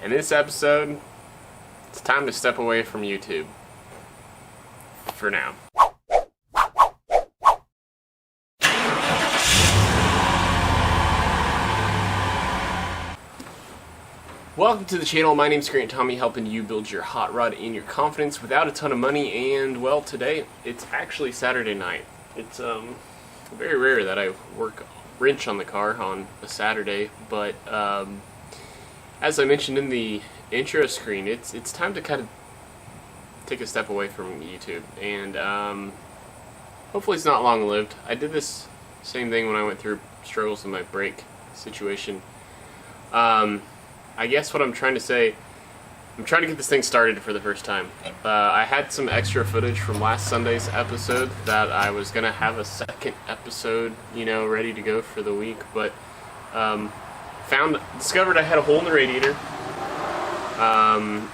In this episode, it's time to step away from YouTube. For now. Welcome to the channel. My name's Grant Tommy, helping you build your hot rod and your confidence without a ton of money. And well, today it's actually Saturday night. It's very rare that I work wrench on the car on a Saturday, but as I mentioned in the intro screen, it's time to kind of take a step away from YouTube, and hopefully it's not long lived. I did this same thing when I went through struggles in my brake situation. I guess what I'm trying to say, I'm trying to get this thing started for the first time. I had some extra footage from last Sunday's episode that I was going to have a second episode, ready to go for the week, but discovered I had a hole in the radiator, and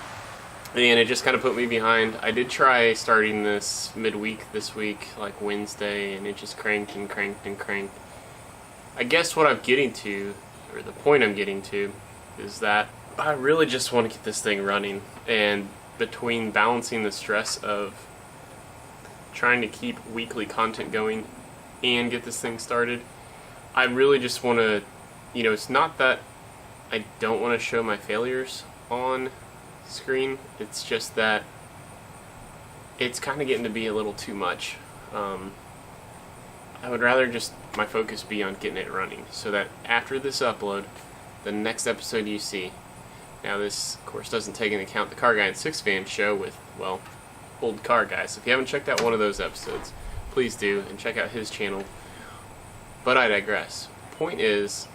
it just kind of put me behind. I did try starting this midweek this week, like Wednesday, and it just cranked and cranked and cranked. I guess what I'm getting to, or the point I'm getting to, is that I really just want to get this thing running, and between balancing the stress of trying to keep weekly content going and get this thing started, I really just want to, it's not that I don't want to show my failures on screen, it's just that it's kind of getting to be a little too much. I would rather just my focus be on getting it running, so that after this upload, the next episode you see, now this of course doesn't take into account the Car Guy and Six Fan show with, well, old car guys. If you haven't checked out one of those episodes, please do, and check out his channel. But I digress. Point is,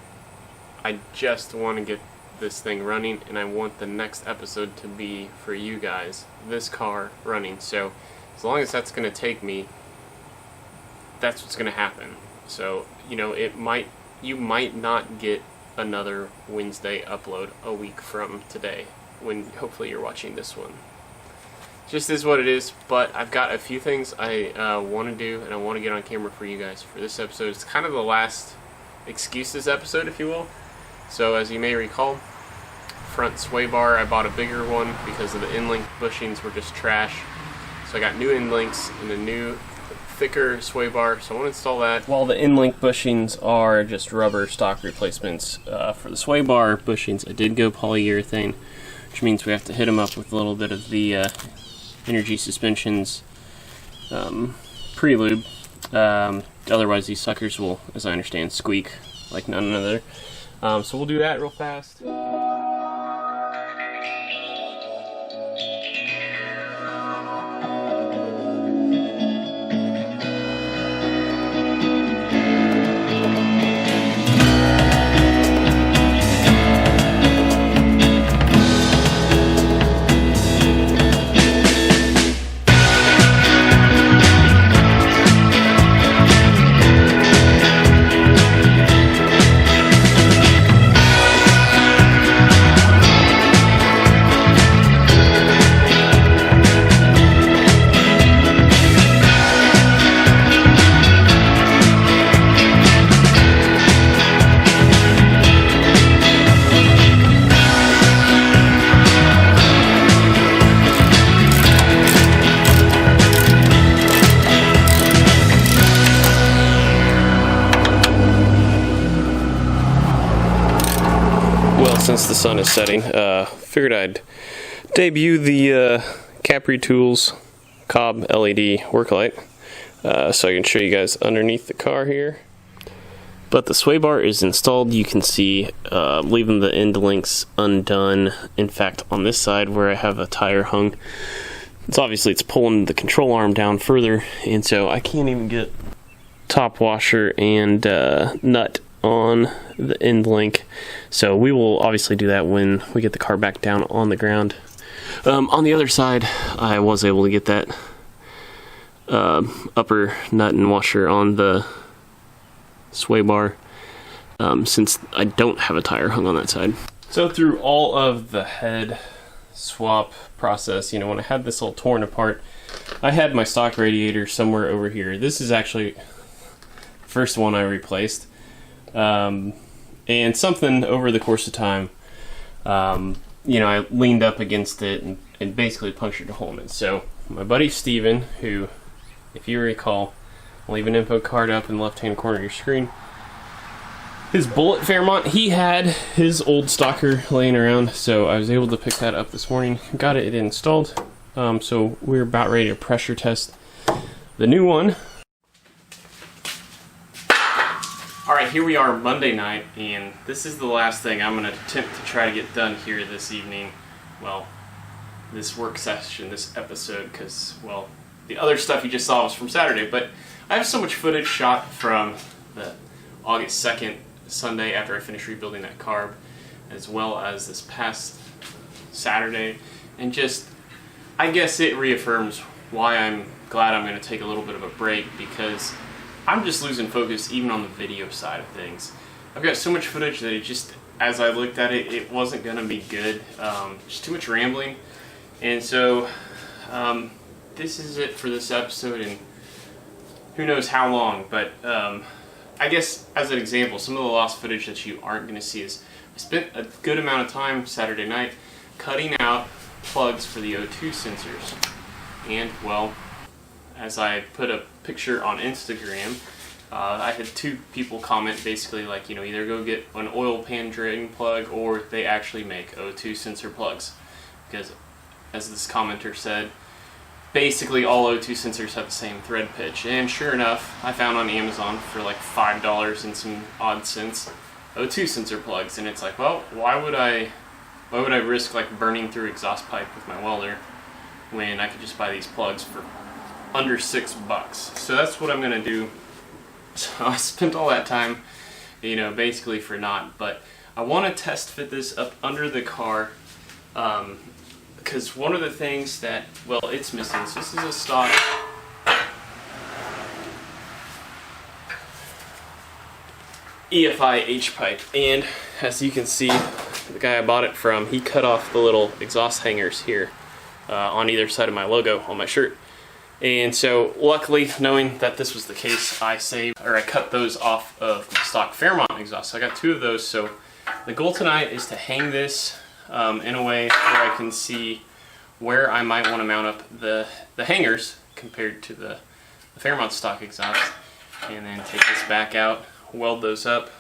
I just want to get this thing running, and I want the next episode to be, for you guys, this car running. So as long as that's going to take me, that's what's going to happen. So you might not get another Wednesday upload a week from today, when hopefully you're watching this one. Just is what it is, but I've got a few things I want to do, and I want to get on camera for you guys for this episode. It's kind of the last excuses episode, if you will. So as you may recall, front sway bar, I bought a bigger one because of the end link bushings were just trash. So I got new end links and a new thicker sway bar, so I want to install that. While the end link bushings are just rubber stock replacements, for the sway bar bushings I did go polyurethane, which means we have to hit them up with a little bit of the Energy Suspensions pre-lube. Otherwise these suckers will, as I understand, squeak like none other. So we'll do that real fast. Since the sun is setting, figured I'd debut the Capri Tools Cobb LED work light, so I can show you guys underneath the car here. But the sway bar is installed. You can see leaving the end links undone. In fact, on this side where I have a tire hung, it's pulling the control arm down further, and so I can't even get top washer and nut on the end link. So we will obviously do that when we get the car back down on the ground. On the other side, I was able to get that upper nut and washer on the sway bar, since I don't have a tire hung on that side. So through all of the head swap process, when I had this all torn apart, I had my stock radiator somewhere over here. This is actually the first one I replaced. And something over the course of time I leaned up against it and basically punctured a hole in it. So my buddy Steven, who, if you recall, I'll leave an info card up in the left-hand corner of your screen. His Bullet Fairmont, he had his old stalker laying around, so I was able to pick that up this morning. Got it installed. So we're about ready to pressure test the new one. Alright, here we are Monday night, and this is the last thing I'm going to attempt to try to get done here this evening. Well, this work session, this episode, because, well, the other stuff you just saw was from Saturday, but I have so much footage shot from the August 2nd Sunday after I finished rebuilding that carb, as well as this past Saturday, and just, I guess it reaffirms why I'm glad I'm going to take a little bit of a break, because I'm just losing focus even on the video side of things. I've got so much footage that it just, as I looked at it, it wasn't going to be good. Just too much rambling, and so this is it for this episode, and who knows how long, but I guess as an example, some of the lost footage that you aren't going to see is I spent a good amount of time Saturday night cutting out plugs for the O2 sensors. And, well, as I put a picture on Instagram, I had two people comment basically like, either go get an oil pan drain plug or they actually make O2 sensor plugs. Because, as this commenter said, basically all O2 sensors have the same thread pitch, and sure enough, I found on Amazon for like $5 and some odd cents O2 sensor plugs, and it's like, well, why would I risk like burning through exhaust pipe with my welder when I could just buy these plugs for under $6? So that's what I'm gonna do. So I spent all that time, basically for naught, but I want to test fit this up under the car. Because one of the things that, well, it's missing, so this is a stock EFI H-pipe, and as you can see, the guy I bought it from, he cut off the little exhaust hangers here on either side of my logo on my shirt. And so luckily, knowing that this was the case, I cut those off of my stock Fairmont exhaust. So I got two of those, so the goal tonight is to hang this in a way where I can see where I might want to mount up the hangers compared to the Fairmont stock exhaust, and then take this back out, weld those up,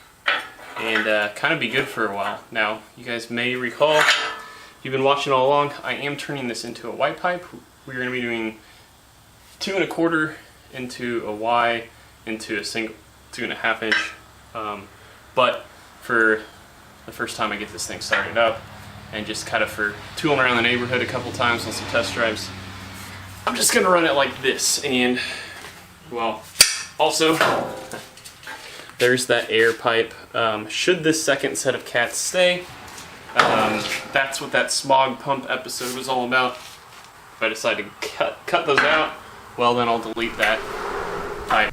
and kind of be good for a while. Now, you guys may recall, if you've been watching all along, I am turning this into a Y pipe. We're going to be doing 2 1/4 into a Y into a single 2.5 inch, but for the first time I get this thing started up, and just kind of for tooling around the neighborhood a couple times on some test drives, I'm just going to run it like this. And, well, also, there's that air pipe. Should this second set of cats stay, that's what that smog pump episode was all about. If I decide to cut those out, well, then I'll delete that pipe.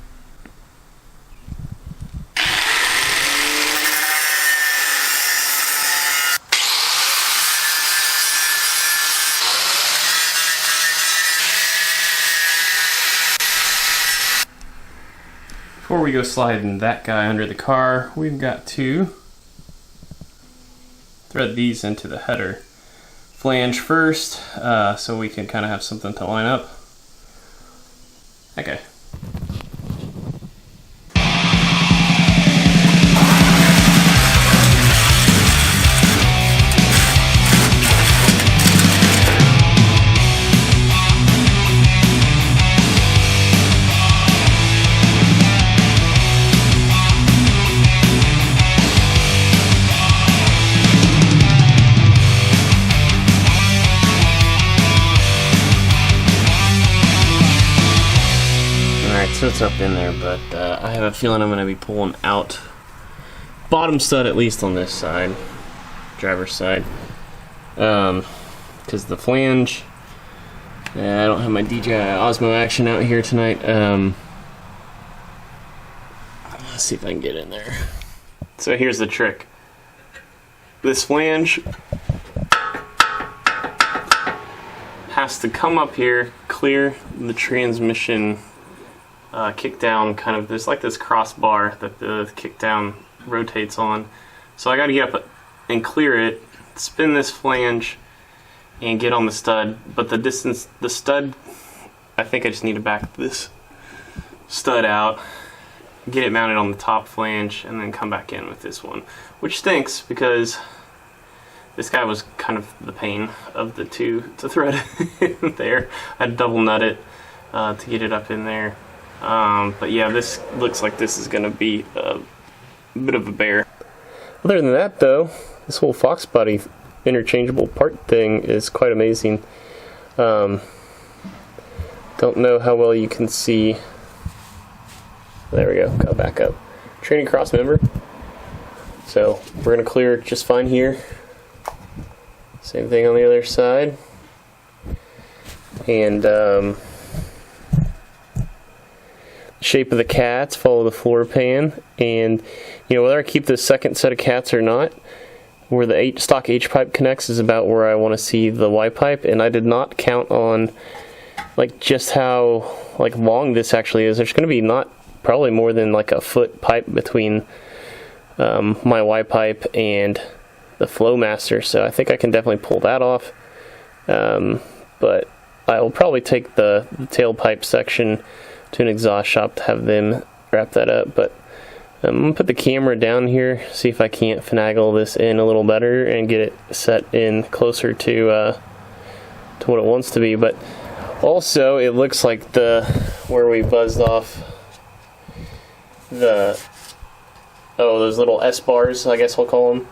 Before we go sliding that guy under the car, we've got to thread these into the header flange first, so we can kind of have something to line up. Okay. So it's up in there, but I have a feeling I'm going to be pulling out bottom stud, at least on this side, driver's side, because the flange, I don't have my DJI Osmo Action out here tonight. Let's see if I can get in there. So here's the trick. This flange has to come up here, clear the transmission kick down, kind of, there's like this crossbar that the kick down rotates on. So I got to get up and clear it spin this flange and get on the stud, but the stud, I think I just need to back this stud out, get it mounted on the top flange, and then come back in with this one, which stinks because this guy was kind of the pain of the two to thread in there. I had to double nut it to get it up in there. But yeah, this looks like this is going to be a bit of a bear. Other than that though, this whole Fox body interchangeable part thing is quite amazing. Don't know how well you can see. There we go, got back up. Training cross member. So we're going to clear just fine here. Same thing on the other side. And shape of the cats, follow the floor pan. And you know, whether I keep this second set of cats or not, where the stock H pipe connects is about where I want to see the Y pipe, and I did not count on like just how like long this actually is. There's going to be not probably more than like a foot pipe between my Y pipe and the Flowmaster, so I think I can definitely pull that off. But I will probably take the tailpipe section to an exhaust shop to have them wrap that up. But I'm going to put the camera down here, see if I can't finagle this in a little better and get it set in closer to what it wants to be. But also, it looks like where we buzzed off those little S bars, I guess we'll call them,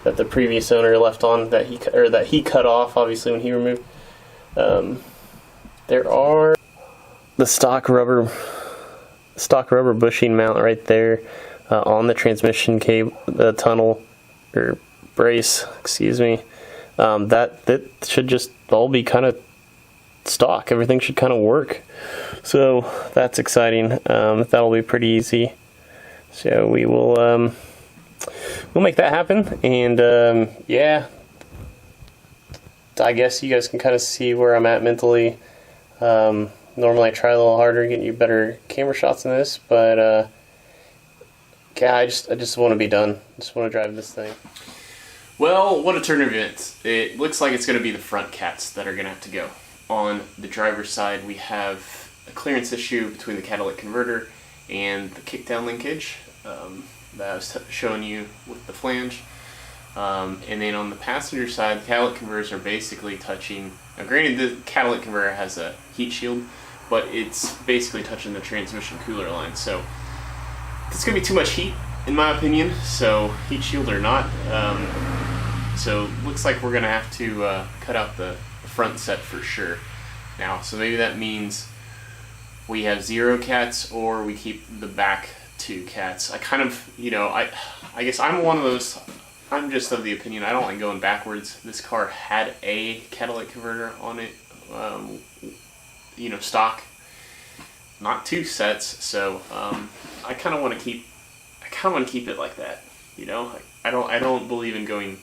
that the previous owner left on, that he cut off, obviously, when he removed. There are the stock rubber bushing mount right there on the transmission cable, the tunnel or brace, excuse me. That should just all be kind of stock. Everything should kind of work. So that's exciting. That'll be pretty easy. So we will we'll make that happen. And yeah, I guess you guys can kind of see where I'm at mentally. Normally I try a little harder, getting you better camera shots than this, but yeah, I just want to be done. I just want to drive this thing. Well, what a turn of events. It looks like it's going to be the front cats that are going to have to go. On the driver's side, we have a clearance issue between the catalytic converter and the kickdown linkage that I was showing you with the flange. And then on the passenger side, the catalytic converters are basically touching. Now, granted, the catalytic converter has a heat shield, but it's basically touching the transmission cooler line. So it's going to be too much heat, in my opinion. So heat shield or not, so looks like we're going to have to cut out the front set for sure. Now, so maybe that means we have 0 cats or we keep the back 2 cats. I kind of, I guess I'm one of those. I'm just of the opinion I don't like going backwards. This car had a catalytic converter on it, stock, not 2 sets. So I kind of want to keep it like that. I don't believe in going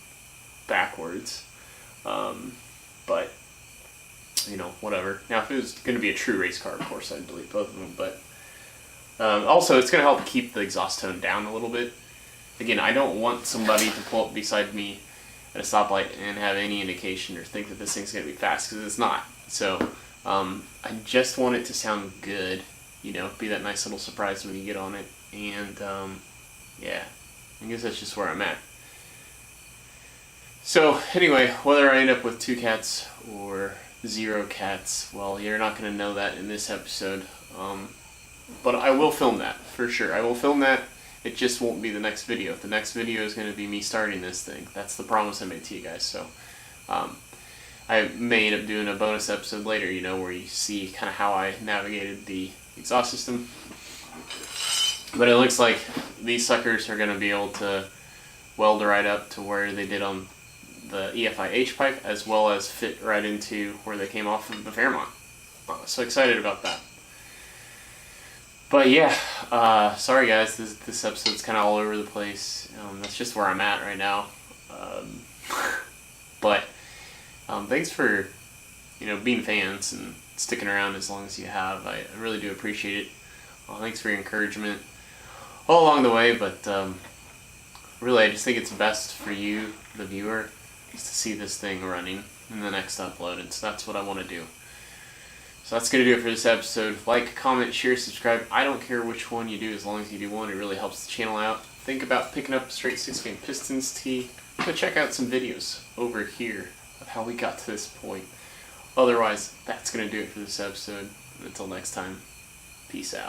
backwards, but whatever. Now, if it was going to be a true race car, of course I'd delete both of them. But also, it's going to help keep the exhaust tone down a little bit. Again, I don't want somebody to pull up beside me at a stoplight and have any indication or think that this thing's going to be fast, because it's not. So I just want it to sound good, be that nice little surprise when you get on it. And yeah, I guess that's just where I'm at. So anyway, whether I end up with 2 cats or 0 cats, well, you're not going to know that in this episode. But I will film that, for sure. I will film that. It just won't be the next video. The next video is going to be me starting this thing. That's the promise I made to you guys. So I may end up doing a bonus episode later, where you see kind of how I navigated the exhaust system. But it looks like these suckers are going to be able to weld right up to where they did on the EFI H pipe, as well as fit right into where they came off of the Fairmont. So excited about that. But yeah, sorry guys, this episode's kind of all over the place. That's just where I'm at right now. But thanks for being fans and sticking around as long as you have. I really do appreciate it. Thanks for your encouragement all along the way. But really, I just think it's best for you, the viewer, is to see this thing running in the next upload, and so that's what I want to do. So that's going to do it for this episode. Like, comment, share, subscribe. I don't care which one you do as long as you do one. It really helps the channel out. Think about picking up a straight 6-fan Pistons tee. Go check out some videos over here of how we got to this point. Otherwise, that's going to do it for this episode. Until next time, peace out.